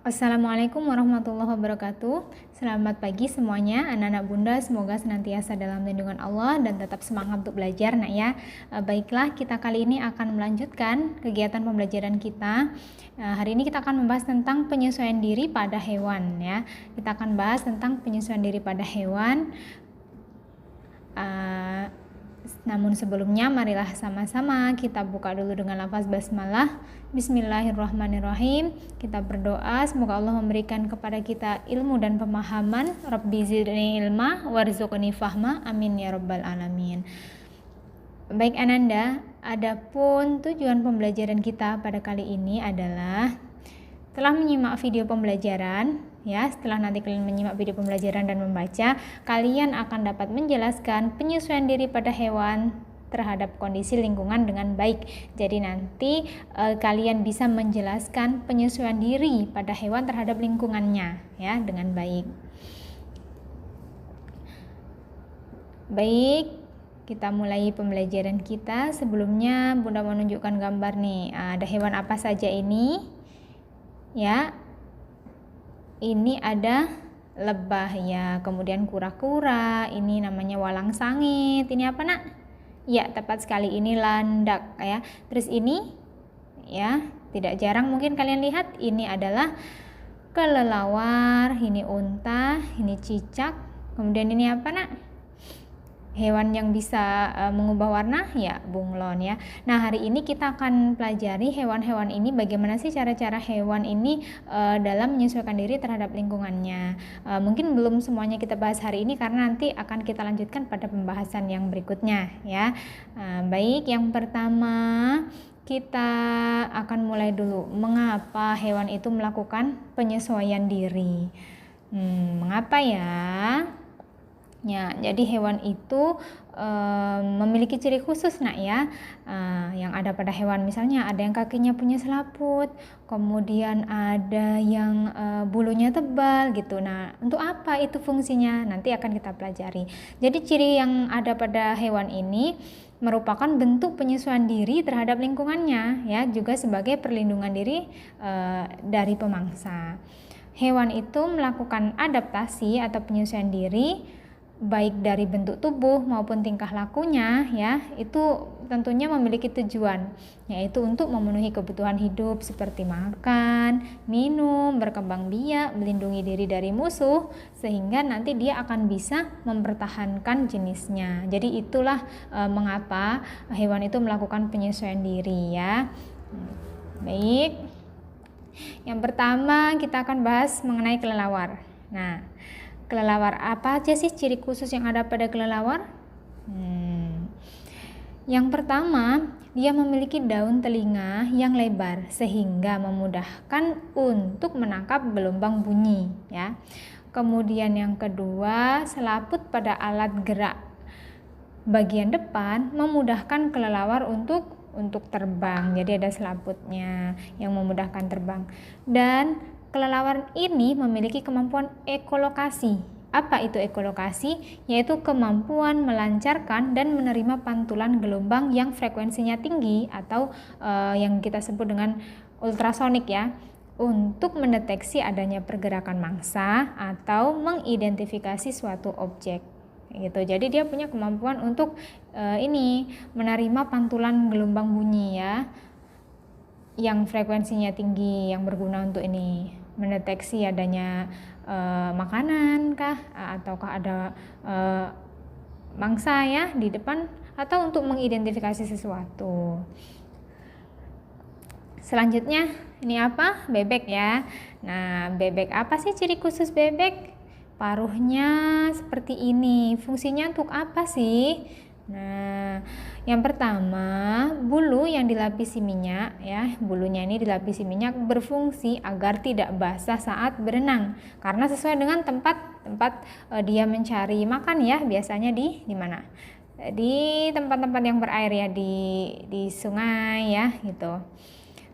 Assalamualaikum warahmatullahi wabarakatuh. Selamat pagi semuanya, anak-anak bunda. Semoga senantiasa dalam lindungan Allah dan tetap semangat untuk belajar, nak ya. Baiklah, kita kali ini akan melanjutkan kegiatan pembelajaran kita. Hari ini kita akan membahas tentang penyesuaian diri pada hewan, ya. Kita akan bahas tentang penyesuaian diri pada hewan. Namun sebelumnya marilah sama-sama kita buka dulu dengan lafaz basmalah. Bismillahirrahmanirrahim. Kita berdoa semoga Allah memberikan kepada kita ilmu dan pemahaman. Rabbi zidni ilma warzuqni fahma. Amin ya rabbal alamin. Baik Ananda, adapun tujuan pembelajaran kita pada kali ini adalah setelah menyimak video pembelajaran, ya, setelah nanti kalian menyimak video pembelajaran dan membaca, kalian akan dapat menjelaskan penyesuaian diri pada hewan terhadap kondisi lingkungan dengan baik. Jadi nanti kalian bisa menjelaskan penyesuaian diri pada hewan terhadap lingkungannya, ya, dengan baik. Baik, kita mulai pembelajaran kita. Sebelumnya Bunda mau menunjukkan gambar nih. Ada hewan apa saja ini? Ya, ini ada lebah ya, kemudian kura-kura, ini namanya walang sangit. Ini apa nak? Ya, tepat sekali, ini landak ya. Terus ini ya, tidak jarang mungkin kalian lihat, ini adalah kelelawar, ini unta, ini cicak. Kemudian ini apa nak? Hewan yang bisa mengubah warna, ya, bunglon ya. Nah, hari ini kita akan pelajari hewan-hewan ini, bagaimana sih cara-cara hewan ini dalam menyesuaikan diri terhadap lingkungannya. Mungkin belum semuanya kita bahas hari ini karena nanti akan kita lanjutkan pada pembahasan yang berikutnya ya. Baik, yang pertama kita akan mulai dulu. Mengapa hewan itu melakukan penyesuaian diri? Mengapa ya? Ya, jadi hewan itu memiliki ciri khusus nak ya, yang ada pada hewan. Misalnya ada yang kakinya punya selaput, kemudian ada yang bulunya tebal gitu. Nah, untuk apa itu fungsinya? Nanti akan kita pelajari. Jadi ciri yang ada pada hewan ini merupakan bentuk penyesuaian diri terhadap lingkungannya, ya, juga sebagai perlindungan diri dari pemangsa. Hewan itu melakukan adaptasi atau penyesuaian diri baik dari bentuk tubuh maupun tingkah lakunya, ya, itu tentunya memiliki tujuan, yaitu untuk memenuhi kebutuhan hidup seperti makan, minum, berkembang biak, melindungi diri dari musuh, sehingga nanti dia akan bisa mempertahankan jenisnya. Jadi itulah mengapa hewan itu melakukan penyesuaian diri ya. Baik, yang pertama kita akan bahas mengenai kelelawar. Nah, kelelawar, apa aja sih ciri khusus yang ada pada kelelawar? Yang pertama, dia memiliki daun telinga yang lebar sehingga memudahkan untuk menangkap gelombang bunyi ya. Kemudian yang kedua, selaput pada alat gerak bagian depan memudahkan kelelawar untuk terbang. Jadi ada selaputnya yang memudahkan terbang. Dan kelelawar ini memiliki kemampuan ekolokasi. Apa itu ekolokasi? Yaitu kemampuan melancarkan dan menerima pantulan gelombang yang frekuensinya tinggi atau yang kita sebut dengan ultrasonik ya, untuk mendeteksi adanya pergerakan mangsa atau mengidentifikasi suatu objek. Gitu. Jadi dia punya kemampuan untuk menerima pantulan gelombang bunyi ya, yang frekuensinya tinggi, yang berguna untuk mendeteksi adanya makanan kah, ataukah ada mangsa ya di depan, atau untuk mengidentifikasi sesuatu. Selanjutnya ini apa? Bebek ya. Nah, bebek, apa sih ciri khusus bebek? Paruhnya seperti ini. Fungsinya untuk apa sih? Nah, yang pertama, bulu yang dilapisi minyak ya, bulunya ini dilapisi minyak berfungsi agar tidak basah saat berenang, karena sesuai dengan tempat dia mencari makan ya, biasanya di mana? Di tempat-tempat yang berair ya, di sungai ya gitu.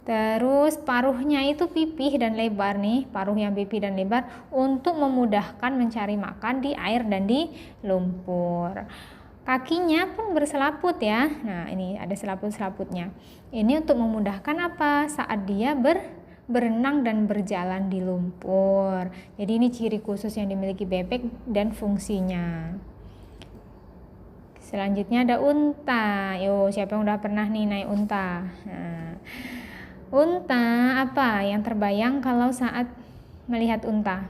Terus paruhnya itu pipih dan lebar nih, paruh yang pipih dan lebar untuk memudahkan mencari makan di air dan di lumpur. Kakinya pun berselaput ya. Nah, ini ada selaput-selaputnya. Ini untuk memudahkan apa? Saat dia berenang dan berjalan di lumpur. Jadi ini ciri khusus yang dimiliki bebek dan fungsinya. Selanjutnya ada unta. Yo, siapa yang udah pernah nih naik unta? Nah, unta apa yang terbayang kalau saat melihat unta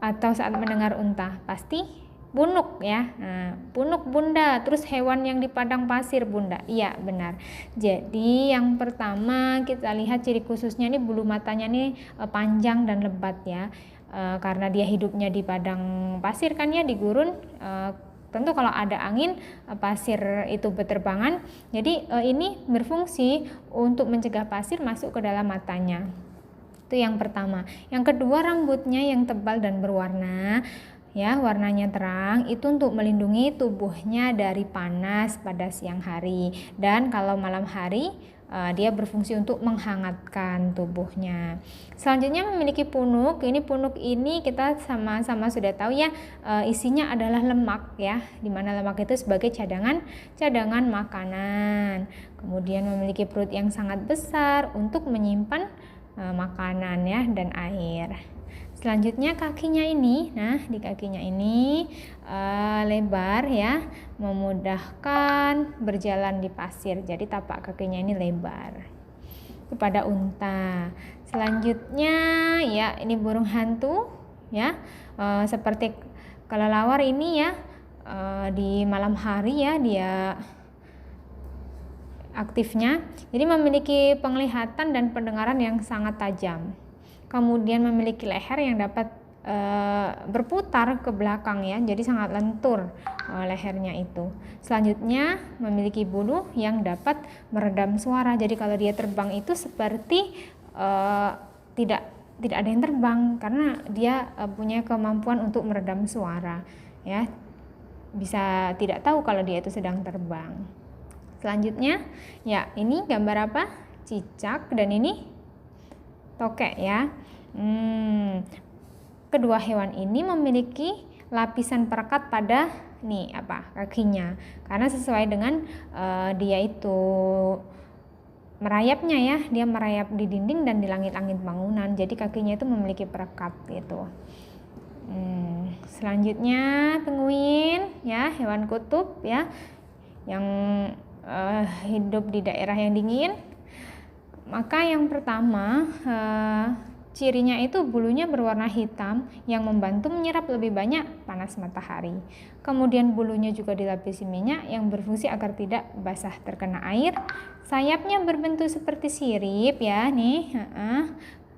atau saat mendengar unta? Pasti punuk ya. Nah, punuk bunda, terus hewan yang di padang pasir bunda. Iya benar. Jadi yang pertama kita lihat ciri khususnya ini bulu matanya nih panjang dan lebat ya. Karena dia hidupnya di padang pasir kan ya, di gurun. Tentu kalau ada angin pasir itu berterbangan. Jadi ini berfungsi untuk mencegah pasir masuk ke dalam matanya. Itu yang pertama. Yang kedua, rambutnya yang tebal dan berwarna. Ya, warnanya terang itu untuk melindungi tubuhnya dari panas pada siang hari, dan kalau malam hari dia berfungsi untuk menghangatkan tubuhnya. Selanjutnya memiliki punuk. Ini punuk ini kita sama-sama sudah tahu ya, isinya adalah lemak ya, dimana lemak itu sebagai cadangan makanan. Kemudian memiliki perut yang sangat besar untuk menyimpan makanan ya dan air. Selanjutnya kakinya ini, nah di kakinya ini lebar ya, memudahkan berjalan di pasir. Jadi tapak kakinya ini lebar. Kepada unta. Selanjutnya ya ini burung hantu ya, seperti kelelawar ini ya, di malam hari ya dia aktifnya. Jadi memiliki penglihatan dan pendengaran yang sangat tajam. Kemudian memiliki leher yang dapat berputar ke belakang ya, jadi sangat lentur lehernya itu. Selanjutnya memiliki bulu yang dapat meredam suara. Jadi kalau dia terbang itu seperti tidak ada yang terbang, karena dia punya kemampuan untuk meredam suara ya. Bisa tidak tahu kalau dia itu sedang terbang. Selanjutnya ya ini gambar apa? Cicak, dan ini tokek ya. Kedua hewan ini memiliki lapisan perekat pada kakinya, karena sesuai dengan dia itu merayapnya ya, dia merayap di dinding dan di langit-langit bangunan, jadi kakinya itu memiliki perekat gitu. Selanjutnya penguin ya, hewan kutub ya, yang hidup di daerah yang dingin. Maka yang pertama cirinya itu bulunya berwarna hitam yang membantu menyerap lebih banyak panas matahari. Kemudian bulunya juga dilapisi minyak yang berfungsi agar tidak basah terkena air. Sayapnya berbentuk seperti sirip ya nih,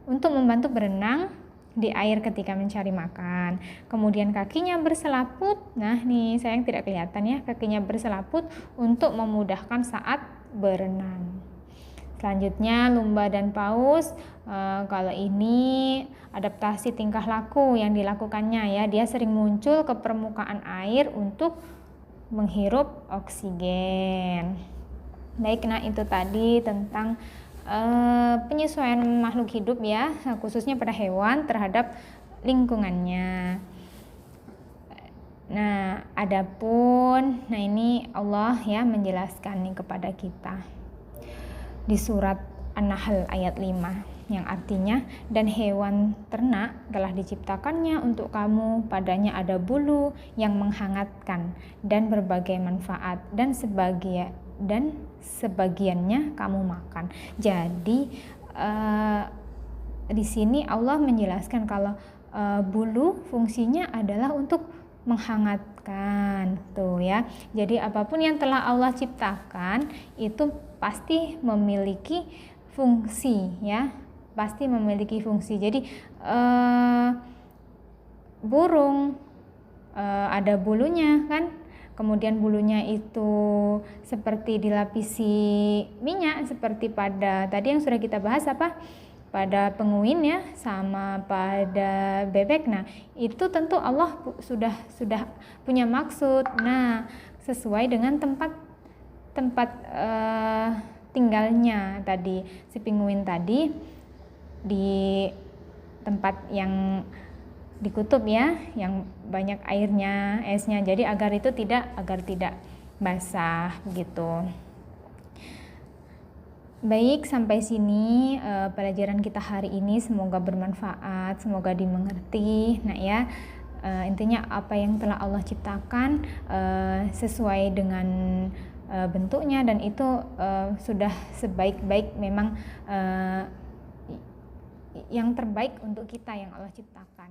untuk membantu berenang di air ketika mencari makan. Kemudian kakinya berselaput. Nah nih sayang tidak kelihatan ya, kakinya berselaput untuk memudahkan saat berenang. Selanjutnya lumba dan paus. Kalau ini adaptasi tingkah laku yang dilakukannya ya, dia sering muncul ke permukaan air untuk menghirup oksigen. Baik, nah itu tadi tentang penyesuaian makhluk hidup ya, khususnya pada hewan terhadap lingkungannya. Nah, adapun ini Allah ya menjelaskan nih kepada kita di surat An-Nahl ayat 5, yang artinya, dan hewan ternak telah diciptakannya untuk kamu, padanya ada bulu yang menghangatkan dan berbagai manfaat, dan sebagiannya kamu makan. Jadi di sini Allah menjelaskan kalau bulu fungsinya adalah untuk menghangatkan tuh ya. Jadi apapun yang telah Allah ciptakan itu pasti memiliki fungsi ya, pasti memiliki fungsi. Jadi burung ada bulunya kan, kemudian bulunya itu seperti dilapisi minyak, seperti pada tadi yang sudah kita bahas pada penguin ya, sama pada bebek. Nah itu tentu Allah sudah punya maksud. Nah sesuai dengan tempat tinggalnya tadi, si penguin tadi di tempat yang di kutub ya, yang banyak airnya, esnya, jadi agar tidak basah gitu. Baik, sampai sini pelajaran kita hari ini, semoga bermanfaat, semoga dimengerti. Nah ya, intinya apa yang telah Allah ciptakan sesuai dengan bentuknya, dan itu sudah sebaik-baik, memang yang terbaik untuk kita yang Allah ciptakan.